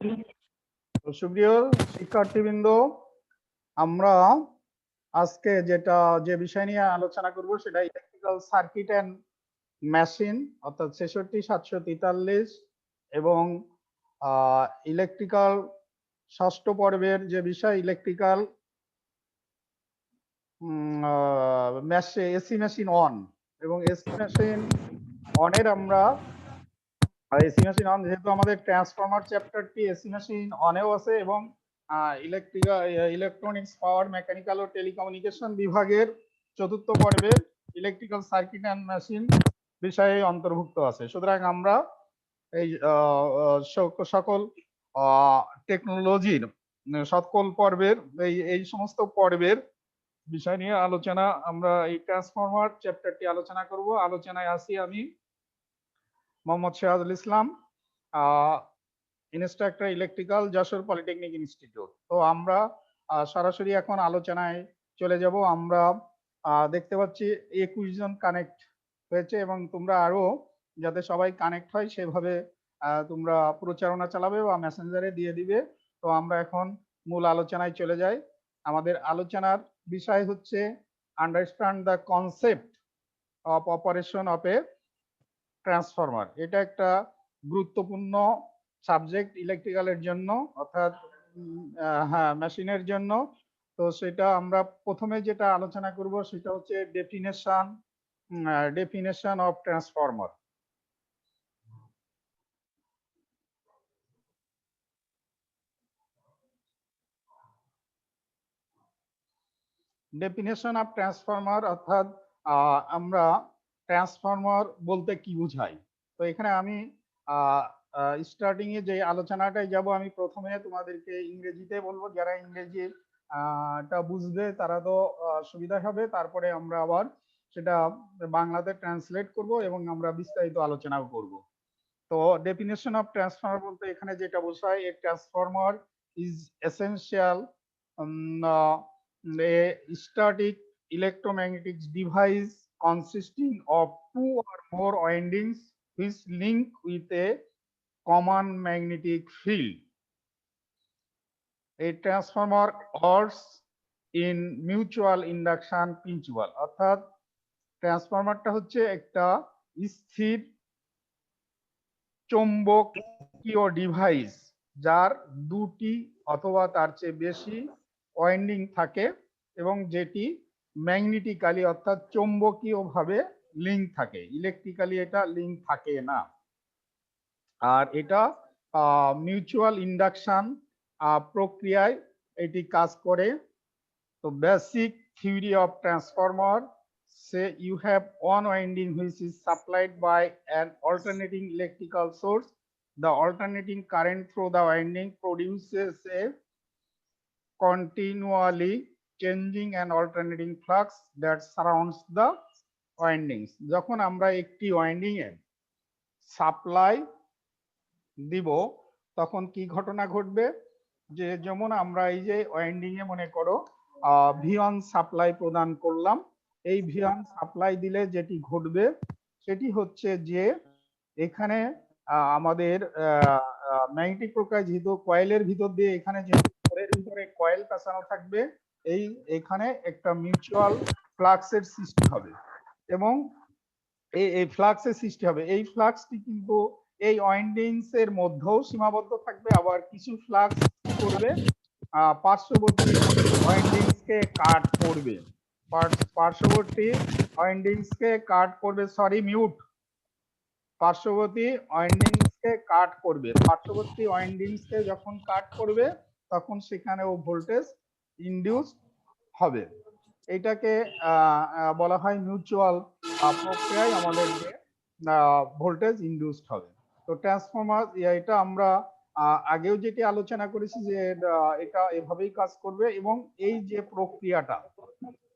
তো সুপ্রিয় শিক্ষার্থীবৃন্দ, আমরা আজকে যে বিষয় নিয়ে আলোচনা করব সেটা ইলেকট্রিক্যাল সার্কিট অ্যান্ড মেশিন, অর্থাৎ ৬৬-৭৪৩ এবং ইলেকট্রিক্যাল ষষ্ঠ পর্বের যে বিষয় ইলেকট্রিক্যাল এসি মেশিন অন এবং এসি মেশিন অনের আমরা এসি মেশিন অন, যেহেতু আমাদের ট্রান্সফরমার চ্যাপ্টারটি এসি মেশিন অনেও আছে এবং ইলেকট্রনিক্স, পাওয়ার, মেকানিক্যাল ও টেলিকমিউনিকেশন বিভাগের চতুর্থ পর্বে ইলেকট্রিক্যাল সার্কিট অ্যান্ড মেশিন বিষয়ে অন্তর্ভুক্ত আছে। সুতরাং আমরা এই সকল টেকনোলজির সকল পর্বের এই সমস্ত পর্বের বিষয় নিয়ে আলোচনা, আমরা এই ট্রান্সফরমার চ্যাপ্টারটি আলোচনা করব। আলোচনায় আছি আমি Mohammad Sirajul Islam, instructor electrical, Jessore polytechnic institute. তো আমরা সরাসরি এখন আলোচনায় চলে যাব। আমরা দেখতে পাচ্ছি 21 জন কানেক্ট হয়েছে এবং তোমরা আরো যাতে সবাই কানেক্ট হয় সেভাবে তোমরা প্রচারণা চালাবে বা মেসেঞ্জারে দিয়ে দিবে। তো আমরা এখন মূল আলোচনায় চলে যাই। আমাদের আলোচনার বিষয় হচ্ছে understand the concept of operation of A transformer. এটা একটা গুরুত্বপূর্ণ সাবজেক্ট ইলেকট্রিক্যালের জন্য, অর্থাৎ হ্যাঁ মেশিনের জন্য। তো সেটা আমরা প্রথমে যেটা আলোচনা করব সেটা হচ্ছে definition of transformer. Definition of transformer অর্থাৎ আমরা ট্রান্সফরমার বলতে কি বুঝাই। তো এখানে আমি স্টার্টিং এ যে আলোচনাটাই যাব, আমি প্রথমে তোমাদেরকে ইংরেজিতে বলবো, যারা ইংরেজি টা বুঝবে তারা তো সুবিধা হবে। তারপরে আমরা আবার সেটা বাংলাতে ট্রান্সলেট করব এবং আমরা বিস্তারিত আলোচনাও করব। তো ডেফিনেশন অফ ট্রান্সফরমার বলতে এখানে যেটা বোঝায়, a transformer is essential a static electromagnetic device consisting of two or more windings which link with a common magnetic field. A transformer works in mutual induction principle, অর্থাৎ ট্রান্সফরমারটা হচ্ছে একটা স্থির চৌম্বকীয় device যার দুটি অথবা তার চেয়ে বেশি ওয়াইন্ডিং থাকে এবং যেটি ম্যাগনেটিক্যালি অর্থাৎ চৌম্বকীয়ভাবে লিঙ্ক থাকে। ইলেকট্রিক্যালি এটা লিঙ্ক থাকে না। আর এটা মিউচুয়াল ইন্ডাকশন প্রক্রিয়ায় এটি কাজ করে। তো basic theory of transformer say you have one winding which is supplied by an alternating electrical source. The alternating current through the winding produces a continually changing and alternating flux that surrounds the windings. যখন আমরা একটি winding এ supply দিব তখন কি ঘটনা ঘটবে, যে যেমন আমরা এই যে ওয়াইন্ডিং এ মনে করো ভিওন সাপ্লাই প্রদান করলাম। এই ভিওন সাপ্লাই দিলে যেটি ঘটবে সেটি হচ্ছে যে এখানে আমাদের ম্যাগনেটিক প্রকার যেহেতু কয়েলের ভিতর দিয়ে, এখানে যেহেতু কোরের ভিতরে কয়েল পেঁচানো থাকবে, এখানে একটা মিউচুয়াল ফ্লাক্সের সৃষ্টি হবে এবং এই ফ্লাক্সের সৃষ্টি হবে। এই ফ্লাক্সটি কিন্তু এই ওয়াইন্ডিংস এর মধ্যেও সীমাবদ্ধ থাকবে। আবার কিছু ফ্লাক্স কি করবে, পার্শ্ববর্তী ওয়াইন্ডিংসকে কাট করবে, পার্শ্ববর্তী ওয়াইন্ডিংসকে কাট করবে, সরি মিউট, পার্শ্ববর্তী ওয়াইন্ডিংসকে কাট করবে। পার্শ্ববর্তী ওয়াইন্ডিংসকে যখন কাট করবে তখন সেখানেও ভোল্টেজ ইনডিউস হবে। এটাকে বলা হয় মিউচুয়াল প্রক্রিয়ায় আমাদের যে ভোল্টেজ ইনডিউসড হবে। তো ট্রান্সফরমার এটা আমরা আগেও যেটি আলোচনা করেছি যে এটা এভাবেই কাজ করবে এবং এই যে প্রক্রিয়াটা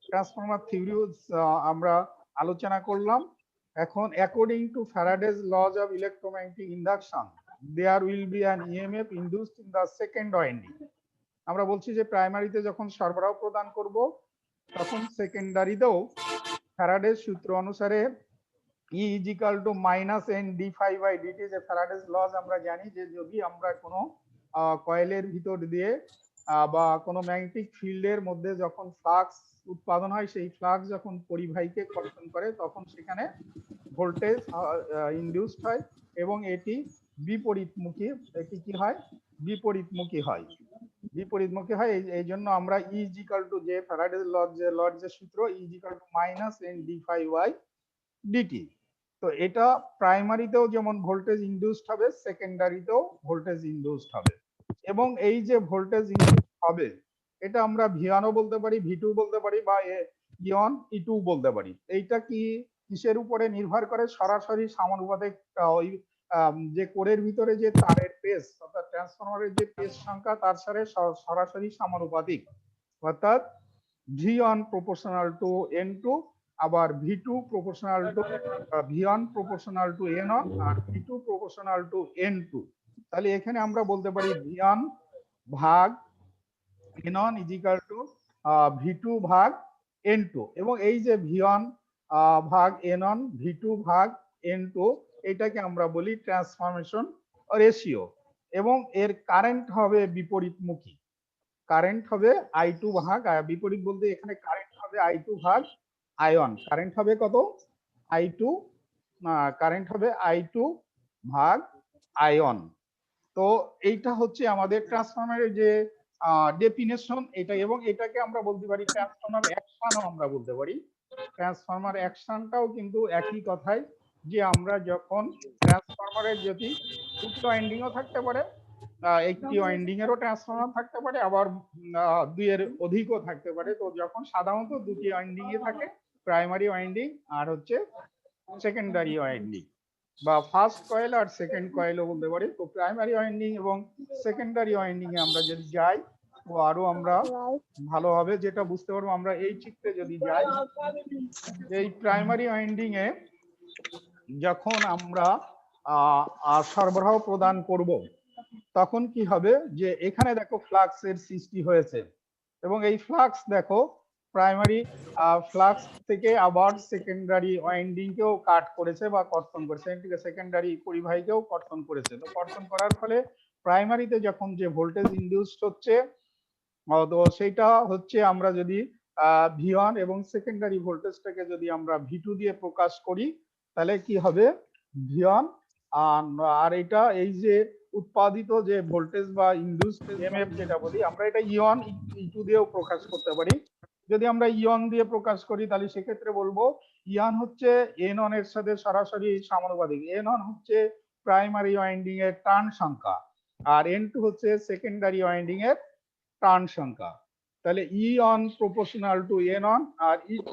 ট্রান্সফরমার থিওরি আমরা আলোচনা করলাম। এখন according to Faraday's laws of electromagnetic induction there will be an EMF induced in the second winding. আমরা বলছি যে প্রাইমারিতে যখন সরবরাহ প্রদান করব তখন সেকেন্ডারিতেও ফ্যারাডেজ সূত্র অনুসারে E is equal to minus n d phi by dt, যে ফ্যারাডেজ লজ আমরা জানি যে যদি আমরা কোনো কয়েলের ভিতর দিয়ে বা কোনো ম্যাগনেটিক ফিল্ডের মধ্যে যখন ফ্লাক্স উৎপাদন হয়, সেই ফ্লাক্স যখন পরিবাহীকে কর্ষণ করে তখন সেখানে ভোল্টেজ ইনডিউসড হয় এবং এটি বিপরীতমুখী, এটি কি হয়, বিপরীতমুখী হয়, বিপরীতমুখী হয়। এই জন্য আমরা E is equal to যে ফ্যারাডের লর যে সূত্র E is equal to minus n d phi y dt. তো এটা প্রাইমারিতেও যেমন ভোল্টেজ ইনডিউসড হবে, সেকেন্ডারিতেও ভোল্টেজ ইনডিউসড হবে। এবং এই যে ভোল্টেজ ইনডিউসড হবে এটা আমরা V1 ও বলতে পারি, V2 বলতে পারি, বা E1 E2 বলতে পারি। এইটা কি কিসের উপরে নির্ভর করে? সরাসরি সমানুপাতিক ওই যে কোরের ভিতরে যে তারের পেজ অর্থাৎ ট্রান্সফরমারের যে পেজ সংখ্যা তার সাথে সরাসরি সমানুপাতিক, অর্থাৎ V1 proportional to N2, আবার V2 proportional to V1 proportional to N1 R V2 proportional to N2। তাহলে এখানে আমরা বলতে পারি V1 ভাগ N1 is equal to V2 ভাগ N2, এবং এই যে V1 ভাগ N1 V2 ভাগ N2 এটাকে আমরা বলি ট্রান্সফরমেশন রেশিও, এবং এর কারেন্ট হবে বিপরীতমুখী। কারেন্ট হবে I2 ভাগ, বিপরীত বলতে এখানে কারেন্ট হবে I2 ভাগ I1। কারেন্ট হবে কত? I2, কারেন্ট হবে I2 ভাগ I1। তো এইটা হচ্ছে আমাদের ট্রান্সফরমারের যে ডেফিনেশন এটা, এবং এটাকে আমরা বলতে পারি ট্রান্সফরমার অ্যাকশনও আমরা বলতে পারি। ট্রান্সফরমার অ্যাকশনটাও কিন্তু একই কথাই, যে আমরা যখন ট্রান্সফরমারের যদি দুটি ওয়াইন্ডিংও থাকতে পারে, একটি ওয়াইন্ডিং এরও ট্রান্সফরমার থাকতে পারে, আবার দুইয়ের অধিকও থাকতে পারে। তো যখন সাধারণত দুটি ওয়াইন্ডিং এ থাকে, প্রাইমারি ওয়াইন্ডিং আর হচ্ছে সেকেন্ডারি ওয়াইন্ডিং, বা ফার্স্ট কয়েল আর সেকেন্ড কয়েলও বলতে পারি। তো প্রাইমারি ওয়াইন্ডিং এবং সেকেন্ডারি ওয়াইন্ডিং এ আমরা যদি যাই তো আরো আমরা ভালোভাবে যেটা বুঝতে পারবো, আমরা এই চিত্রে যদি যাই, এই প্রাইমারি ওয়াইন্ডিং এ যখন আমরা সরবরাহ প্রদান করব তখন কি হবে, যে এখানে দেখো ফ্লাক্স এর সৃষ্টি হয়েছে, এবং এই ফ্লাক্স দেখো প্রাইমারি ফ্লাক্স থেকে আবার সেকেন্ডারি ওয়াইন্ডিং কেও কাট করেছে বা কর্তন করেছে, সেকেন্ডারি পরিবাহীকেও কর্তন করেছে। তো কর্তন করার ফলে প্রাইমারিতে যখন যে ভোল্টেজ ইনডিউসড হচ্ছে, তো সেটা হচ্ছে আমরা যদি V1 এবং সেকেন্ডারি ভোল্টেজটাকে যদি আমরা V2 দিয়ে প্রকাশ করি তাহলে কি হবে, V1 আর এটা এই যে উৎপাদিত যে ভোল্টেজ বা ইনডিউসড EMF যেটা বলি আমরা, এটা E1 E2 দিয়েও প্রকাশ করতে পারি। যদি আমরা E1 দিয়ে প্রকাশ করি তাহলে সেক্ষেত্রে বলবো E1 হচ্ছে N1 এর সাথে সরাসরি সমানুপাতিক। N1 হচ্ছে প্রাইমারি ওয়াইন্ডিং এর টার্ন সংখ্যা, আর N2 হচ্ছে সেকেন্ডারি ওয়াইন্ডিং এর টার্ন সংখ্যা। তাহলে E1 proportional to N1 R E2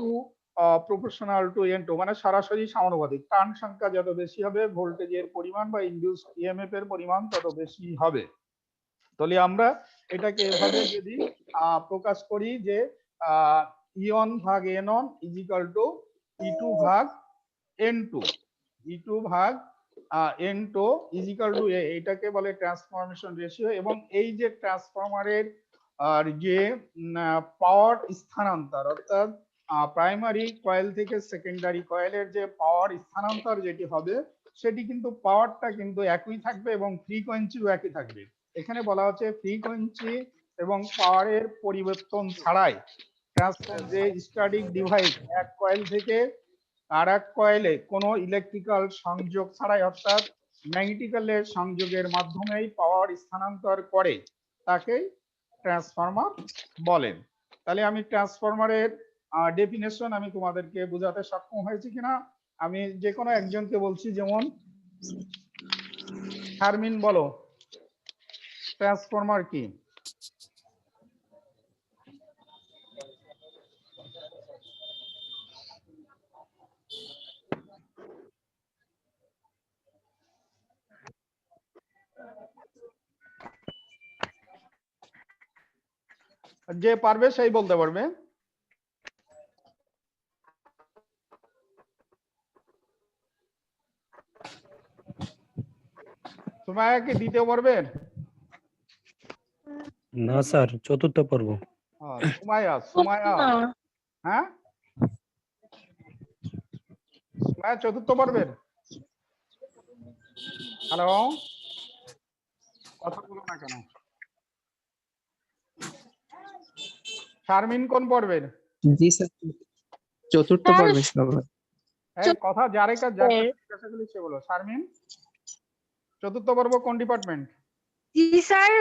proportional to N2, মানে সরাসরি সমানুপাতিক। টার্ন সংখ্যা যত বেশি হবে ভোল্টেজের পরিমাণ বা ইনডিউসড EMF এর পরিমাণ তত বেশি হবে। তাহলে আমরা এটাকে এভাবে যদি প্রকাশ করি যে E1 ভাগ N1 is equal to E2 ভাগ N2, E2 ভাগ N2 is equal to এটাকে বলে ট্রান্সফরমেশন রেশিও। এবং এই যে ট্রান্সফরমারের আর যে পাওয়ার স্থানান্তর, অর্থাৎ প্রাইমারি কয়েল থেকে সেকেন্ডারি কয়েলের যে পাওয়ার স্থানান্তর যেটি হবে সেটি কিন্তু পাওয়ারটা কিন্তু একই থাকবে এবং ফ্রিকোয়েন্সিও একই থাকবে। এখানে বলা হচ্ছে ফ্রিকোয়েন্সি এবং পাওয়ারের পরিবর্তন ছাড়াই ট্রান্সফর্ম যে স্ট্যাটিক ডিভাইস এক কয়েল থেকে আর এক কয়েলে কোনো ইলেকট্রিক্যাল সংযোগ ছাড়াই, অর্থাৎ ম্যাগনেটিক্যালের সংযোগের মাধ্যমেই পাওয়ার স্থানান্তর করে, তাকেই ট্রান্সফরমার বলেন। তাহলে আমি ট্রান্সফরমারের ডেফিনেশন আমি তোমাদেরকে বোঝাতে সক্ষম হয়েছি কিনা, আমি যে কোনো একজনকে বলছি, যেমন শারমিন বলো ট্রান্সফরমার কি? যে পারবে সেই বলতে পারবে। সুমাইয়া কি দ্বিতীয় পর্বের? না স্যার, চতুর্থ পর্ব। সুমাইয়া হ্যাঁ, সুমাইয়া চতুর্থ পর্বের। হ্যালো কথা বলো না কেন? শারমিন কোন পর্বের? জি স্যার, চতুর্থ স্যার, পর্বে সবাই। এই কথা যার কাছে জিজ্ঞাসা করলে সে বলো। শারমিন চতুর্থ পর্ব কোন ডিপার্টমেন্ট? জি স্যার।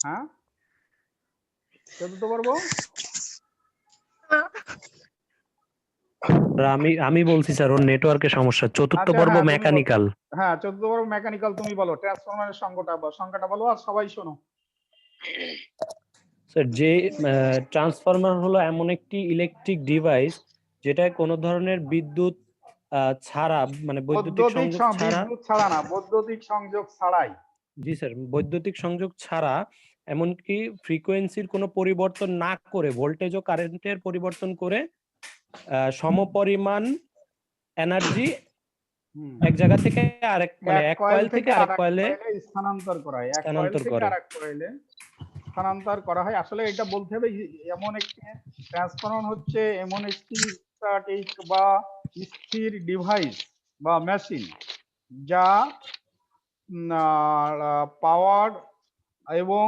হ্যাঁ, চতুর্থ পর্ব স্যার, আমি বলছি স্যার, ওর নেটওয়ার্কের সমস্যা। চতুর্থ আচ্ছা, পর্ব হ্যাঁ, তুমি বলো। মেকানিক্যাল। হ্যাঁ, চতুর্থ পর্ব মেকানিক্যাল। তুমি বলো ট্রান্সফরমারের সংখ্যাটা বলো আর সবাই শোনো। স্যার, যে ট্রান্সফরমার হলো এমন একটি ইলেকট্রিক ডিভাইস যেটা কোনো ধরনের বিদ্যুৎ ছাড়া, মানে বৈদ্যুতিক সংযোগ ছাড়া। বিদ্যুৎ ছাড়া না, বৈদ্যুতিক সংযোগ ছাড়াই। জি স্যার, বৈদ্যুতিক সংযোগ ছাড়া, এমনকি ফ্রিকোয়েন্সির কোনো পরিবর্তন না করে, ভোল্টেজ ও কারেন্টের পরিবর্তন করে সমপরিমাণ এনার্জি হুম। এক জায়গা থেকে আরেক, মানে এক এক কয়েল থেকে আরেক কয়েলে স্থানান্তর করা হয়। এক কয়েল স্থানান্তর থেকে করে। আরেক কয়েলে স্থানান্তর করা হয়। আসলে এটা বলতে হবে, এমন একটি ট্রান্সফরমার হচ্ছে এমন একটি স্ট্যাটিক বা স্থির ডিভাইস বা মেশিন যা পাওয়ার এবং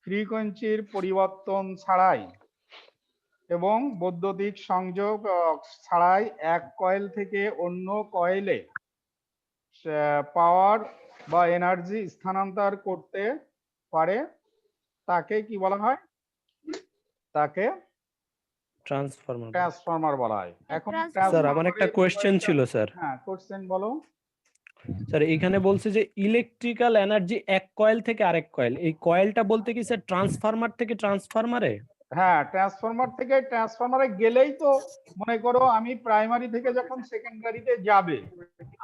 ফ্রিকোয়েন্সির পরিবর্তন ছাড়াই এবং বৈদ্যুতিক সংযোগ ছাড়াই এক কয়েল থেকে অন্য কয়েলে পাওয়ার বা এনার্জি স্থানান্তর করতে পারে। তাকে কি বলা হয়? তাকে ট্রান্সফরমার। ট্রান্সফরমার বলা হয়। এখন স্যার, আমার একটা কোয়েশ্চেন ছিল স্যার। হ্যাঁ, কোশ্চেন বলো। স্যার, এখানে বলছে যে ইলেকট্রিক্যাল এনার্জি এক কয়েল থেকে আরেক কয়েল, এই কয়েলটা বলতে কি স্যার ট্রান্সফরমার থেকে ট্রান্সফরমারে? হ্যাঁ, ট্রান্সফরমার থেকে ট্রান্সফরমারে গেলেই তো, মনে করো আমি প্রাইমারি থেকে যখন সেকেন্ডারিতে যাবে,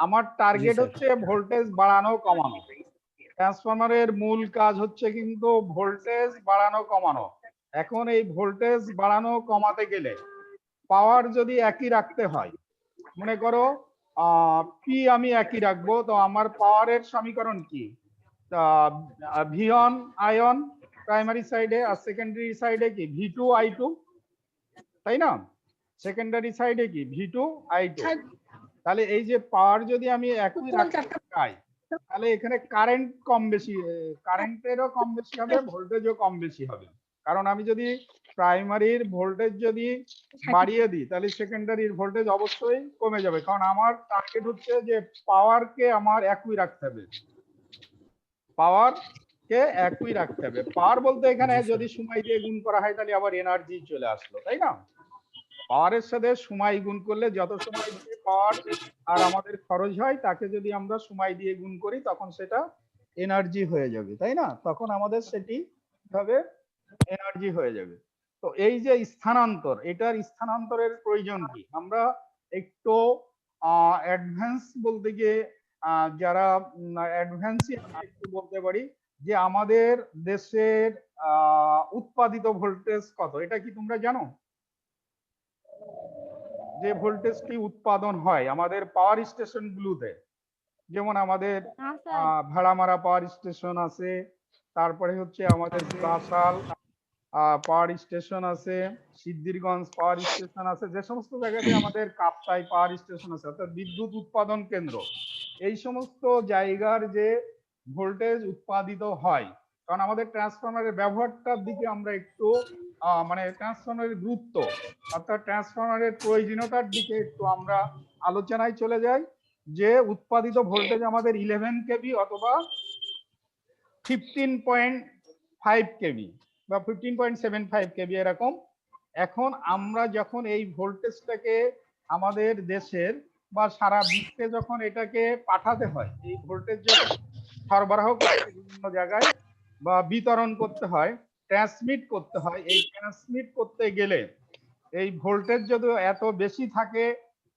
আমার টার্গেট স্যার। হচ্ছে ভোল্টেজ বাড়ানো কমানো। ট্রান্সফরমারের মূল কাজ হচ্ছে কিন্তু ভোল্টেজ বাড়ানো কমানো। এখন এই ভোল্টেজ বাড়ানো কমাতে গেলে পাওয়ার যদি একই রাখতে হয়, মনে করো পি আমি একই রাখবো, তো আমার পাওয়ারের সমীকরণ কি? ভি অন আয়ন প্রাইমারি সাইডে, আর সেকেন্ডারি সাইডে কি ভি টু আই টু, তাই না? সেকেন্ডারি সাইডে কি ভি টু আই টু। তাহলে এই যে পাওয়ার যদি আমি একই রাখতে চাই, তাহলে এখানে কারেন্ট কম বেশি, কারেন্টেরও কম বেশি হবে, ভোল্টেজও কম বেশি হবে। কারণ আমি যদি প্রাইমারির ভোল্টেজ যদি বাড়িয়ে দিই, তাহলে সেকেন্ডারির ভোল্টেজ অবশ্যই কমে যাবে। কারণ আমার টার্গেট হচ্ছে যে পাওয়ারকে আমার একই রাখতে হবে, পাওয়ার কে একই রাখতে হবে। পাওয়ার বলতে এখানে যদি সময় দিয়ে গুণ করা হয় তাহলে আবার এনার্জি চলে আসলো, তাই না? পাওয়ারের সাথে সময় গুণ করলে যত সময় দিয়ে পাওয়ার আর আমাদের খরচ হয়, তাকে যদি আমরা সময় দিয়ে গুণ করি তখন সেটা এনার্জি হয়ে যাবে, তাই না? তখন আমাদের সেটি কিভাবে এনার্জি হয়ে যাবে। তো এই যে স্থানান্তর, এটার স্থানান্তরের প্রয়োজন কি? আমরা একটু অ্যাডভান্স বলতে গিয়ে যারা অ্যাডভান্সই একটু বলতে পারি যে আমাদের দেশের উৎপাদিত ভোল্টেজ কত, এটা কি তোমরা জানো? যে ভোল্টেজটি উৎপাদন হয় আমাদের পাওয়ার স্টেশন গুলোতে, যেমন আমাদের ভাড়ামারা পাওয়ার স্টেশন আছে, তারপরে হচ্ছে আমাদের বাসাল পাওয়ার স্টেশন আছে, সিদ্ধিরগঞ্জ পাওয়ার স্টেশন আছে, যে সমস্ত জায়গাতে আমাদের কাপ্তাই পাওয়ার স্টেশন আছে, অর্থাৎ বিদ্যুৎ উৎপাদন কেন্দ্র, এই সমস্ত জায়গার যে ভোল্টেজ উৎপাদিত হয়। কারণ আমাদের ট্রান্সফরমারের ব্যবহারটার দিকে আমরা একটু মানে ট্রান্সফরমারের গুরুত্ব অর্থাৎ ট্রান্সফরমারের প্রয়োজনীয়তার দিকে একটু আমরা আলোচনায় চলে যাই। যে উৎপাদিত ভোল্টেজ আমাদের 11 কেভি অথবা 15.5 কেভি বা 15.75 কেভি এরকম। এখন আমরা যখন এই ভোল্টেজটাকে আমাদের দেশের বা সারা বিশ্বে যখন এটাকে পাঠাতে হয়, এই ভোল্টেজ যখন সরবরাহ করতে বিভিন্ন জায়গায় বা বিতরণ করতে হয়, ট্রান্সমিট করতে হয়, এই ট্রান্সমিট করতে গেলে এই ভোল্টেজ যদি এত বেশি থাকে,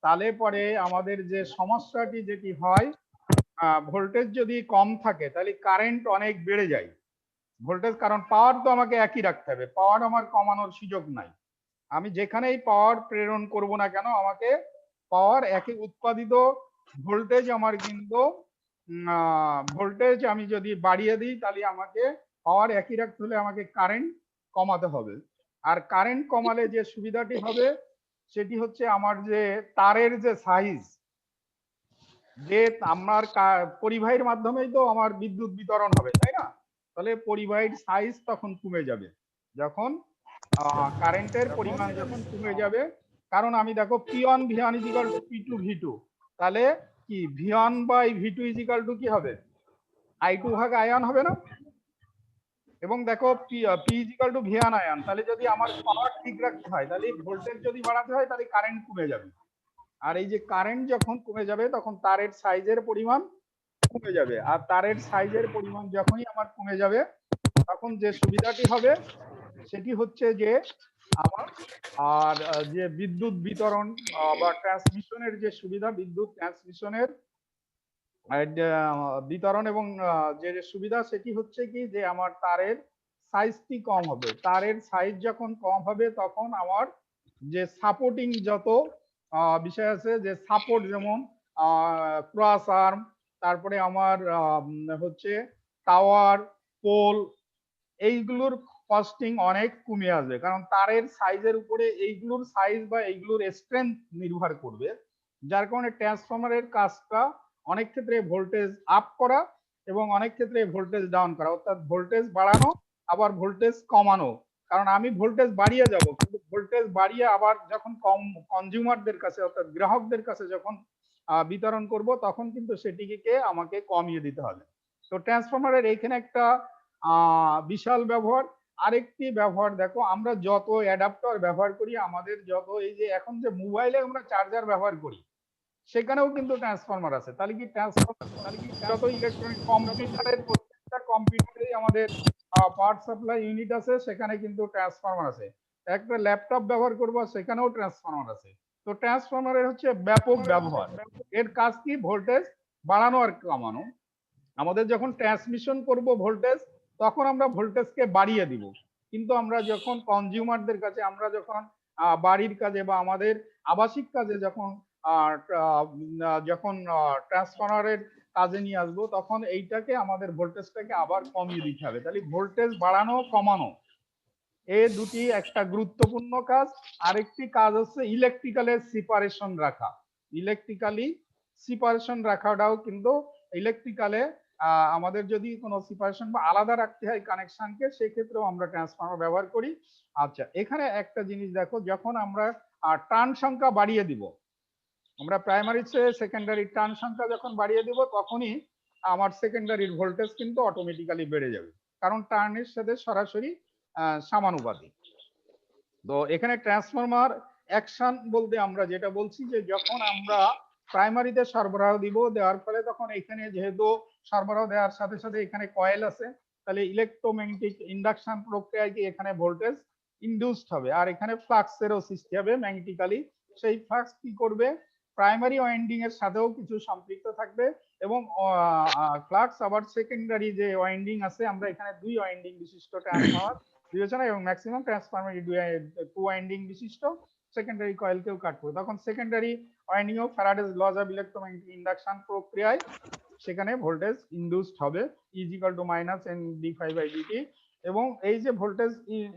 তাহলে পরে আমাদের যে সমস্যাটি যেটি হয়, ভোল্টেজ যদি কম থাকে তাহলে কারেন্ট অনেক বেড়ে যায়। ভোল্টেজ, কারণ পাওয়ার তো আমাকে একই রাখতে হবে, পাওয়ার আমার কমানোর সুযোগ নাই। আমি যেখানেই পাওয়ার প্রেরণ করব না কেন, আমাকে পাওয়ার একই উৎপাদিত ভোল্টেজ আমার কিন্তু ভোল্টেজ আমি যদি বাড়িয়ে দিই তাহলে আমাকে পাওয়ার একই রাখতে হলে আমাকে কারেন্ট কমাতে হবে। আর কারেন্ট কমালে যে সুবিধাটি হবে সেটি হচ্ছে আমার যে তারের যে সাইজ, যে আমার পরিবাহীর মাধ্যমেই তো আমার বিদ্যুৎ বিতরণ হবে, তাই না? তাহলে পরিবাহীর সাইজ তখন কমে যাবে যখন কারেন্টের পরিমাণ যখন কমে যাবে। কারণ আমি দেখো P1 V1 is equal two P2 V2, তাহলে কি V1 by V2 is equal two কি হবে? I2 ভাগ আয়ন হবে না? এবং দেখো P is equal two V1 ion, তাহলে যদি আমার পাওয়ার ঠিক রাখতে হয়, তাহলে ভোল্টেজ যদি বাড়াতে হয়, তাহলে কারেন্ট কমে যাবে। আর এই যে কারেন্ট যখন কমে যাবে তখন তারের সাইজের পরিমাণ কমে যাবে, আর তারের সাইজের পরিমাণ যখনই আমার কমে যাবে তখন যে সুবিধাটি হবে সেটি হচ্ছে যে আমার আর যে বিদ্যুৎ বিতরণ বা ট্রান্সমিশনের যে সুবিধা, বিদ্যুৎ ট্রান্সমিশনের বিতরণ এবং যে সুবিধা সেটি হচ্ছে কি যে আমার তারের সাইজটি কম হবে। তারের সাইজ যখন কম হবে তখন আমার যে সাপোর্টিং যত বিষয় আছে, যে সাপোর্ট, যেমন ক্রস আর্ম, তারপরে আমার হচ্ছে টাওয়ার, পোল, এইগুলোর কস্টিং অনেক কমে আসবে। কারণ তারের সাইজের উপরে এইগুলোর সাইজ বা এইগুলোর স্ট্রেংথ নির্ভর করবে। যার কারণে ট্রান্সফরমারের কাজটা অনেক ক্ষেত্রে ভোল্টেজ আপ করা এবং অনেক ক্ষেত্রে ভোল্টেজ ডাউন করা, অর্থাৎ ভোল্টেজ বাড়ানো আবার ভোল্টেজ কমানো। কারণ আমি ভোল্টেজ বাড়িয়ে যাব, কিন্তু ভোল্টেজ বাড়িয়ে আবার যখন কনজিউমারদের কাছে অর্থাৎ গ্রাহকদের কাছে যখন বিতরণ করব তখন কিন্তু সেটিকে আমাকে কমিয়ে দিতে হবে। তো ট্রান্সফরমারের এইখানে একটা বিশাল ব্যবহার। আরেকটি ব্যবহার দেখো, আমরা যত অ্যাডাপ্টার ব্যবহার করি, আমাদের যত এই যে এখন যে মোবাইলে আমরা চার্জার ব্যবহার করি, সেখানেও কিন্তু ট্রান্সফরমার আছে। তাহলে কি যত ইলেকট্রনিক কম্পিউটারের প্রত্যেকটা কম্পিউটারেই আমাদের পাওয়ার সাপ্লাই ইউনিট আছে, সেখানে কিন্তু ট্রান্সফরমার আছে। একটা ল্যাপটপ ব্যবহার করব, সেখানেও ট্রান্সফরমার আছে। তো ট্রান্সফরমারের হচ্ছে ব্যাপক ব্যবহার। এর কাজ কি? ভোল্টেজ বাড়ানো আর কমানো। আমাদের যখন ট্রান্সমিশন করব ভোল্টেজ, তখন আমরা ভোল্টেজকে বাড়িয়ে দিব, কিন্তু আমরা যখন কনজিউমারদের কাছে, আমরা যখন বাড়ির কাজে বা আমাদের আবাসিক কাজে যখন ট্রান্সফরমারের কাজে নিয়ে আসবো, তখন এইটাকে আমাদের ভোল্টেজটাকে আবার কমিয়ে দিতে হবে। তাহলে ভোল্টেজ বাড়ানো কমানো এই দুটি একটা গুরুত্বপূর্ণ কাজ। আরেকটি কাজ হচ্ছে ইলেকট্রিক্যালের সিপারেশন রাখা। ইলেকট্রিক্যালি সিপারেশন রাখাটাও কিন্তু ইলেকট্রিক্যালে আমাদের যদি কোনো সিপারেশন বা আলাদা রাখতে হয় কানেকশনকে, সেক্ষেত্রেও আমরা ট্রান্সফরমার ব্যবহার করি। আচ্ছা, এখানে একটা জিনিস দেখো, যখন আমরা টার্ন সংখ্যা বাড়িয়ে দিব, আমরা প্রাইমারি চেয়ে সেকেন্ডারি টার্ন সংখ্যা যখন বাড়িয়ে দিব, তখনই আমার সেকেন্ডারির ভোল্টেজ কিন্তু অটোমেটিক্যালি বেড়ে যাবে, কারণ টার্নের সাথে সরাসরি সমানুপাতিক। তো এখানে ট্রান্সফরমার অ্যাকশন বলতে আমরা যেটা বলছি যে যখন আমরা প্রাইমারিতে সরবরাহ দিব, দেওয়ার ফলে তখন এখানে যেহেতু সরবরাহ দেওয়ার সাথে সাথে এখানে কয়েল আছে, তাহলে ইলেকট্রোম্যাগনেটিক ইন্ডাকশন প্রক্রিয়ায় কি এখানে ভোল্টেজ ইনডিউসড হবে, আর এখানে ফ্লাক্সেরও সৃষ্টি হবে ম্যাগনেটিক্যালি। সেই ফ্লাক্স কি করবে? প্রাইমারি ওয়াইন্ডিং এর সাথেও কিছু সম্পৃক্ত থাকবে, এবং ফ্লাক্স আবার সেকেন্ডারি যে ওয়াইন্ডিং আছে, আমরা এখানে দুই ওয়াইন্ডিং বিশিষ্ট ট্রান্সফরমার বিবেচনা এবং ম্যাক্সিমাম ট্রান্সফরমার টু ওয়াইন্ডিং বিশিষ্ট সেকেন্ডারি কয়েলকেও কাট করবে। তখন সেকেন্ডারি ওয়াইন্ডিং ও Faraday's laws of electromagnetic induction প্রক্রিয়ায় সেখানে ভোল্টেজ ইনডিউসড হবে equal to minus n d phi by dt. এবং এই যে ভোল্টেজ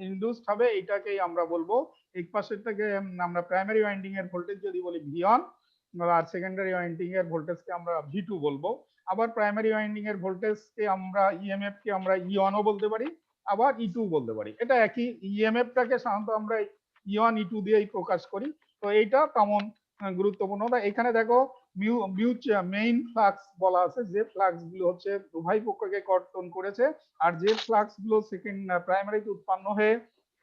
ইনডিউসড হবে, এইটাকেই আমরা বলবো, এক পাশেরটাকে আমরা প্রাইমারি ওয়াইন্ডিং এর ভোল্টেজ যদি বলি V1, আর সেকেন্ডারি ওয়াইন্ডিং এর ভোল্টেজকে আমরা V2 বলবো। আবার প্রাইমারি ওয়াইন্ডিং এর ভোল্টেজকে আমরা ইএমএফ কে আমরা E1 ও বলতে পারি, আবার E2 বলতে পারি। এটা একই, ইএমএফ টাকে সাধারণত আমরা E1 E2 দিয়েই প্রকাশ করি। তো এইটা তেমন গুরুত্বপূর্ণ না। এখানে দেখো মেইন ফ্লাক্স বলা আছে, যে ফ্লাক্স গুলো হচ্ছে উভয় পক্ষকে কর্তন করেছে, আর যে ফ্লাক্স গুলো প্রাইমারিতে উৎপন্ন হয়ে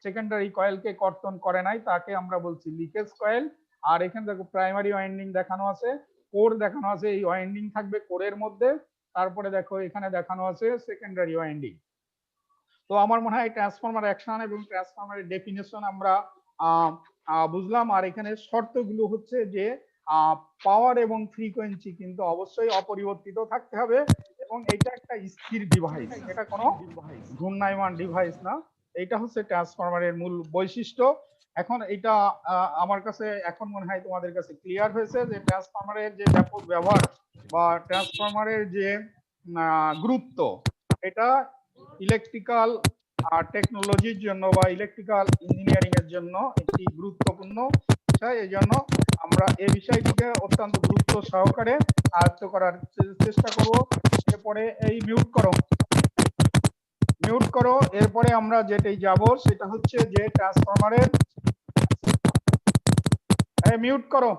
সেকেন্ডারি কয়েলকে কর্তন করে নাই, তাকে আমরা বলছি লিকেজ কয়েল। আর এখানে দেখো প্রাইমারি ওয়াইন্ডিং দেখানো আছে, কোর দেখানো আছে, এই ওয়াইন্ডিং থাকবে কোরের মধ্যে। তারপরে দেখো এখানে দেখানো আছে সেকেন্ডারি ওয়াইন্ডিং। তো আমার মনে হয় ট্রান্সফরমার অ্যাকশন এবং ট্রান্সফরমারের ডেফিনেশন আমরা বুঝলাম। আর এখানে শর্তগুলো হচ্ছে যে পাওয়ার এবং ফ্রিকোয়েন্সি কিন্তু অবশ্যই অপরিবর্তিত থাকতে হবে, এবং এটা একটা স্থির ডিভাইস, এটা কোনো ঘূর্ণায়মান ডিভাইস না। এইটা হচ্ছে ট্রান্সফরমারের মূল বৈশিষ্ট্য। এখন এটা আমার কাছে এখন মনে হয় তোমাদের কাছে ক্লিয়ার হয়েছে যে ট্রান্সফরমারের যে ব্যাপক ব্যবহার বা ট্রান্সফরমারের যে গুরুত্ব, এটা ইলেকট্রিক্যাল টেকনোলজির জন্য বা ইলেকট্রিক্যাল ইঞ্জিনিয়ারিং এর জন্য একটি গুরুত্বপূর্ণ বিষয়। এই জন্য আমরা এই বিষয়টিকে অত্যন্ত গুরুত্ব সহকারে আয়ত্ত করার চেষ্টা করব। এরপরে এই মিউট করো। এরপরে আমরা যেটাই যাব সেটা হচ্ছে যে ট্রান্সফরমারের মিউট করো।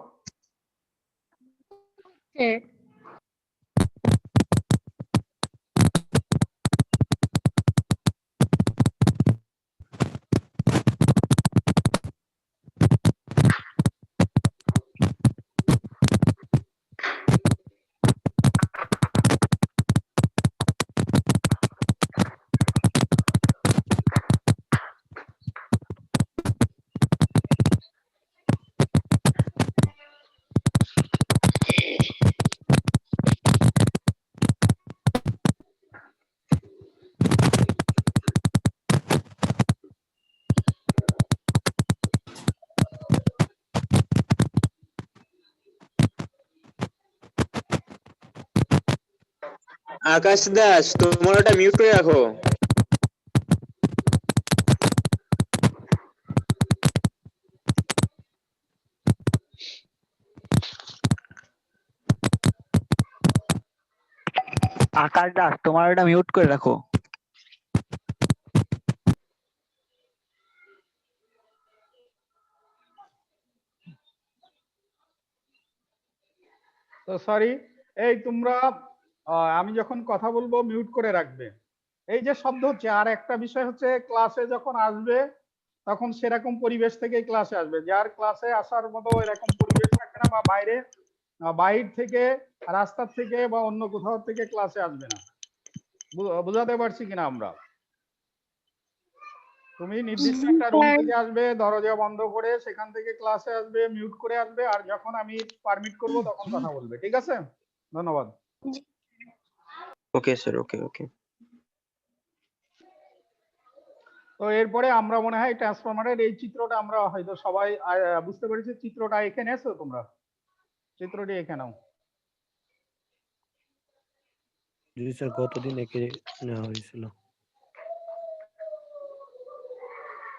আকাশ দাস, তোমার ওটা মিউট করে রাখো। আকাশ দাস, তোমার ওটা মিউট করে রাখো। তো সরি, এই তোমরা আমি যখন কথা বলবো মিউট করে রাখবে। এই যে শব্দ হচ্ছে, আর একটা বিষয় হচ্ছে ক্লাসে যখন আসবে তখন সেরকম পরিবেশ থেকেই ক্লাসে আসবে। যার ক্লাসে আসার মতো এরকম পরিবেশ থাকবে না, বা বাইর থেকে, রাস্তার থেকে বা অন্য কোথাও থেকে ক্লাসে আসবে না। বুঝাতে পারছি কিনা আমরা? তুমি নির্দিষ্ট একটা রুম থেকে আসবে, দরজা বন্ধ করে সেখান থেকে ক্লাসে আসবে, মিউট করে আসবে, আর যখন আমি পারমিট করব তখন কথা বলবে। ঠিক আছে? ধন্যবাদ। ওকে স্যার, ওকে ওকে। তো এরপরে আমরা মনে হয় ট্রান্সফরমারের এই চিত্রটা আমরা হয়তো সবাই বুঝতে পেরেছি। চিত্রটা এখানে এসো, তোমরা চিত্রটি এখানেও। জি স্যার, গতদিন একে নেওয়া হয়েছিল।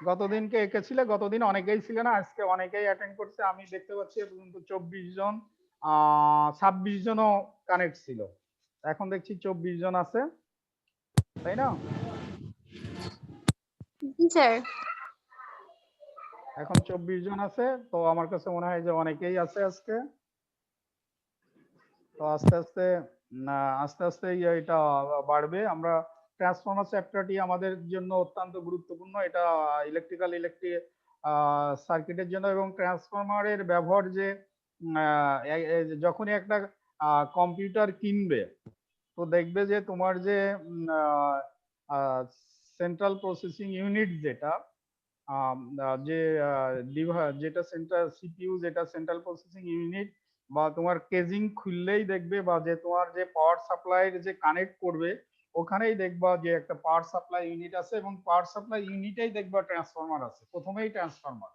গতদিনকে এঁকেছিলে? গতদিন অনেকেই ছিল না, আজকে অনেকেই অ্যাটেন্ড করছে। আমি দেখতে পাচ্ছি এ পর্যন্ত 24 জন, 26 জনও কানেক্ট ছিল। এখন দেখছি 24 জন আছে, তাই না? স্যার এখন 24 জন আছে। তো আমার কাছে মনে হয় যে অনেকেই আছে আজকে। তো আস্তে আস্তে আস্তে আস্তে এটা বাড়বে। আমরা ট্রান্সফরমার চ্যাপ্টারটি আমাদের জন্য অত্যন্ত গুরুত্বপূর্ণ। এটা ইলেকট্রিক সার্কিটের জন্য, এবং ট্রান্সফরমারের ব্যবহার যে যখনই একটা কম্পিউটার কিনবে, তো দেখবে যে তোমার যে সেন্ট্রাল প্রসেসিং ইউনিট যেটা যেটা সেন্ট্রাল সিপিইউ, যেটা সেন্ট্রাল প্রসেসিং ইউনিট, বা তোমার কেজিং খুললেই দেখবে, বা যে তোমার যে পাওয়ার সাপ্লাইয়ের যে কানেক্ট করবে, ওখানেই দেখবা যে একটা পাওয়ার সাপ্লাই ইউনিট আছে, এবং পাওয়ার সাপ্লাই ইউনিটেই দেখবা ট্রান্সফরমার আছে, প্রথমেই ট্রান্সফরমার।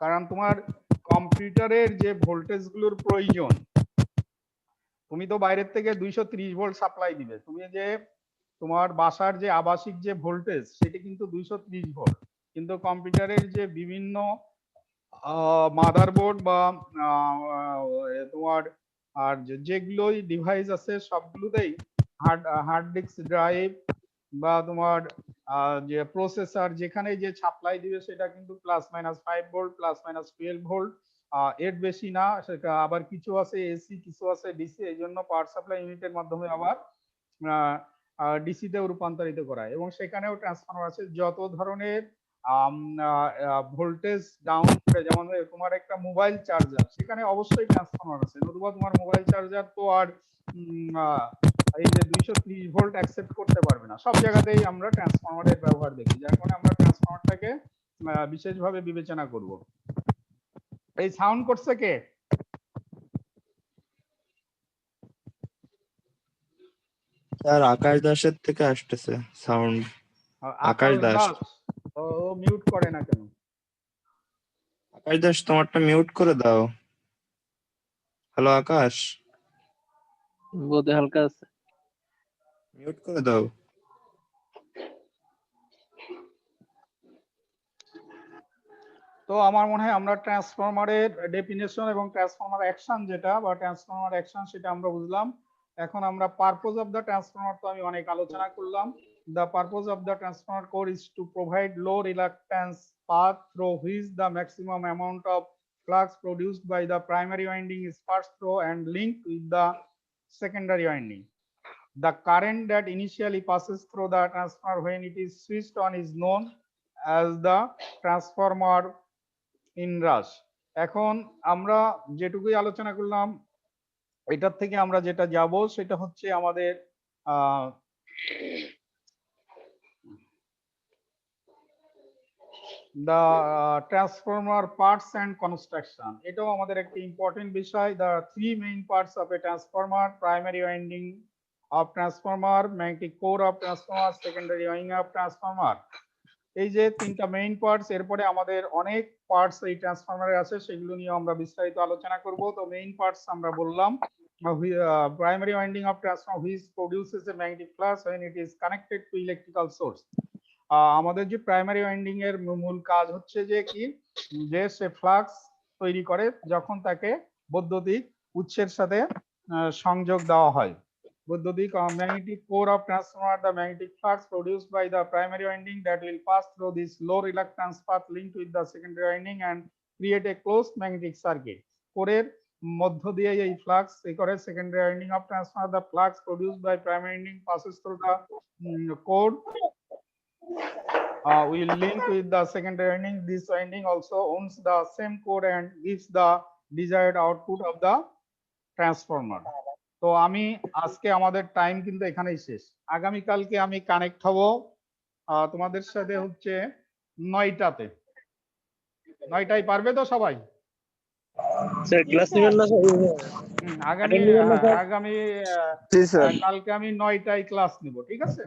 কারণ তোমার কম্পিউটারের যে ভোল্টেজ গুলোর প্রয়োজন, তুমি তো বাইরের থেকে 230 ভোল্ট সাপ্লাই দিবে, তুমি যে তোমার বাসার যে আবাসিক যে ভোল্টেজ সেটা কিন্তু 230 ভোল্ট। কিন্তু কম্পিউটারের যে বিভিন্ন মাদারবোর্ড বা তোমার আর যেগুলোই ডিভাইস আছে সবগুলোতেই হার্ড ডিস্ক ড্রাইভ বা তোমার যে প্রসেসর, যেখানে যে সাপ্লাই দিবে সেটা কিন্তু +-5 ভোল্ট, +-12 ভোল্ট, এর বেশি না। সেটা আবার কিছু আছে এসি, কিছু আছে ডিসি। এই জন্য পাওয়ার সাপ্লাই ইউনিটের মাধ্যমে আবার ডিসিতে রূপান্তরিত করা, এবং সেখানেও ট্রান্সফরমার আছে। যত ধরনের ভোল্টেজ ডাউন করে, যেমন তোমার একটা মোবাইল চার্জার, সেখানে অবশ্যই ট্রান্সফরমার আছে, নতুবা তোমার মোবাইল চার্জার তো আর এই যে 230 ভোল্ট অ্যাকসেপ্ট করতে পারবে না। সব জায়গাতেই আমরা ট্রান্সফরমারের ব্যবহার দেখি, যার কারণে আমরা ট্রান্সফরমারটাকে বিশেষভাবে বিবেচনা করব। এই সাউন্ড করছে কে? স্যার আকাশ দাসের থেকে আসতেছে সাউন্ড। আকাশ দাস। ও মিউট করে না কেন? আকাশ দাস, তোমারটা মিউট করে দাও। হ্যালো আকাশ, বোধহয় হালকা আছে। মিউট করে দাও। তো তো আমার মনে হয় আমরা ট্রান্সফরমারের ডেফিনেশন এবং ট্রান্সফরমার অ্যাকশন যেটা বা ট্রান্সফরমার অ্যাকশন সেটা আমরা বুঝলাম। এখন আমরা পারপোজ অফ দ্য ট্রান্সফরমার তো আমি অনেক আলোচনা করলাম। The purpose of the transformer core is to provide low reluctance path through which the maximum amount of flux produced by the primary winding is passed through and linked with the secondary winding. The current that initially passes through the transformer when it is switched on is known as the transformer inrush. এখন আমরা যেটুকুই আলোচনা করলাম এটার থেকে আমরা যেটা যাব সেটা হচ্ছে আমাদের the transformer parts and construction. এটাও আমাদের একটা ইম্পর্টেন্ট বিষয়। The three main parts of a transformer: primary winding of transformer, magnetic core of transformer, secondary winding of transformer. এই যে তিনটা মেইন পার্টস, এরপরে আমাদের অনেক পার্টস এই ট্রান্সফরমারে আছে, সেগুলো নিয়ে আমরা বিস্তারিত আলোচনা করব। তো মেইন পার্টস আমরা বললাম, primary winding of transformer which produces a magnetic flux when it is connected to electrical source. আমাদের যে প্রাইমারি ওয়াইন্ডিং এর মূল কাজ হচ্ছে যে কি, যে সে ফ্লাক্স তৈরি করে যখন তাকে বৈদ্যুতিক উৎসের সাথে সংযোগ দেওয়া হয়। বৈদ্যুতিক magnetic core of transformer, the magnetic flux produced by the primary winding that will pass through this low reluctance path linked with the secondary winding and create a closed magnetic circuit. কোরের মধ্য দিয়ে এই flux এই করে secondary winding of transformer, the flux produced by primary winding passes through the core will link with the secondary winding. This winding also owns the same core and gives the desired output of the transformer. তো আমি আজকে আমাদের time কিন্তু এখানেই শেষ। আগামীকালকে আমি connect হব তোমাদের সাথে হচ্ছে 9টাতে। 9টায় পারবে তো সবাই? স্যার ক্লাস নেবেন না স্যার? আগামী কালকে আমি 9টায় ক্লাস নেব, ঠিক আছে?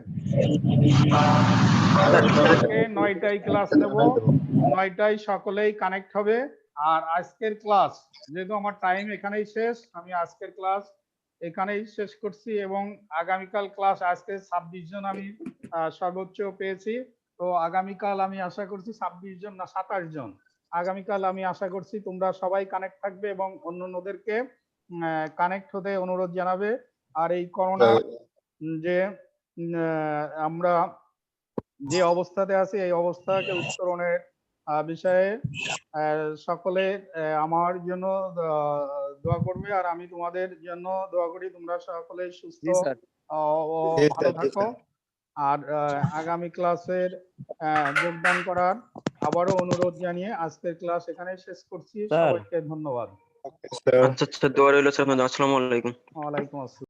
কালকে 9টায় ক্লাস নেব, 9টায় সকলেই কানেক্ট হবে। আর আজকের ক্লাস যেহেতু আমার টাইম এখানেই শেষ, আমি আজকের ক্লাস এখানেই শেষ করছি এবং আগামীকাল ক্লাস আজকে 26 জন আমি সর্বোচ্চ পেয়েছি। তো আগামীকাল আমি আশা করছি 26 জন না 27 জন। আগামীকাল আমি আশা করছি তোমরা সবাই কানেক্ট থাকবে এবং অন্যান্যদেরকে কানেক্ট হতে অনুরোধ জানাবে। আর এই করোনা যে আমরা যে অবস্থাতে আছি এই অবস্থাকে উত্তরণের বিষয়ে সকলে আমার জন্য দোয়া করবে আর আমি তোমাদের জন্য দোয়া করি তোমরা সকলে সুস্থ ও ভালো থাকো। আর আগামী ক্লাসের যোগদান করার আবারও অনুরোধ জানিয়ে আজকের ক্লাস এখানে শেষ করছি। সবাইকে ধন্যবাদ। আচ্ছা, দোয়া রইল স্যার। আসসালামু আলাইকুম। ওয়ালাইকুম আসসালাম।